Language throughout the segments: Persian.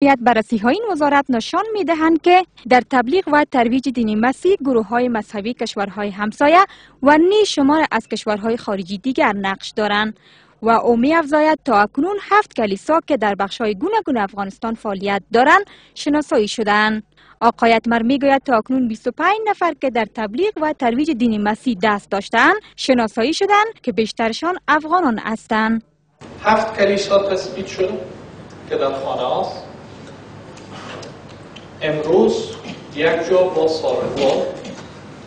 بررسی‌های این وزارت نشان می‌دهند که در تبلیغ و ترویج دین مسیح گروه‌های مذهبی کشورهای همسایه و نیز شمار از کشورهای خارجی دیگر نقش دارند و او می‌افزاید تا اکنون 7 کلیسا که در بخش‌های گوناگون افغانستان فعالیت دارند شناسایی شدند. آقای اتمر میگوید تا اکنون 25 نفر که در تبلیغ و ترویج دین مسیح دست داشتند شناسایی شدند که بیشترشان افغانان هستند. 7 کلیسا تثبیت شده که در خانه است. امروز یک جا با سارگوار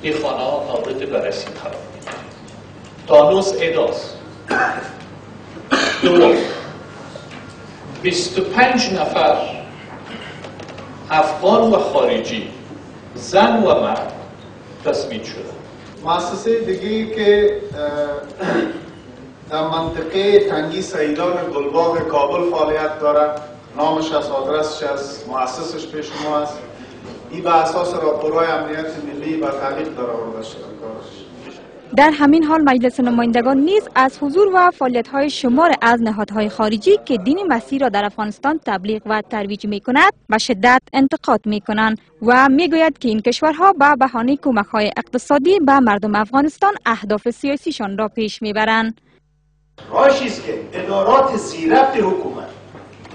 این خانه ها مورد بررسی قرار می‌گیرد. دانوز اداست. 25 نفر افغان و خارجی زن و مرد تثبیت شده. مؤسسه دیگه که در منطقه تنگی سیدان گلباغ کابل فعالیت داره، نامش از آدرسش از مؤسسش پیش ما است. این به اساس راپورهای امنیت ملی و تعلیق داره آورده شده کارش. در همین حال مجلس نمایندگان نیز از حضور و فعالیت‌های شمار از نهادهای خارجی که دین مسیح را در افغانستان تبلیغ و ترویج می‌کند به شدت انتقاد می‌کنند و می‌گوید که این کشورها به بهانه کمک‌های اقتصادی به مردم افغانستان اهداف سیاسیشان را پیش می‌برند. راهی است که ادارات زیربط حکومت،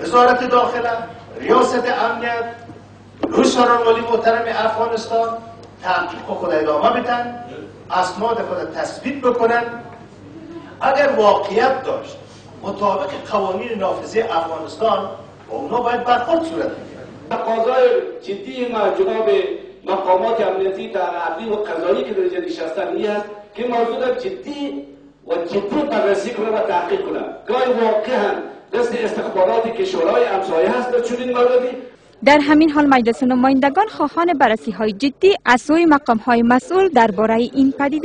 وزارت داخله، ریاست امنیت، رئیس سران محترم افغانستان تحقیق خود ادامه بدن، اسناد خود تثبیت بکنن. اگر واقعیت داشت مطابق قوانین نافذه افغانستان با اونا باید برخورد صورت بگیرد. تقاضای جدی ما جناب مقامات امنیتی عدلی و قضایی که در اینجا نشستن این است که موضوع را جدی بررسی کنه و تحقیق کنه. گاهی واقعا دست استخبارات کشورهای همسایه هست در چنین موردی. در همین حال مجلس نمایندگان خواهان بررسی‌های جدی از سوی مقام‌های مسئول درباره این پدیده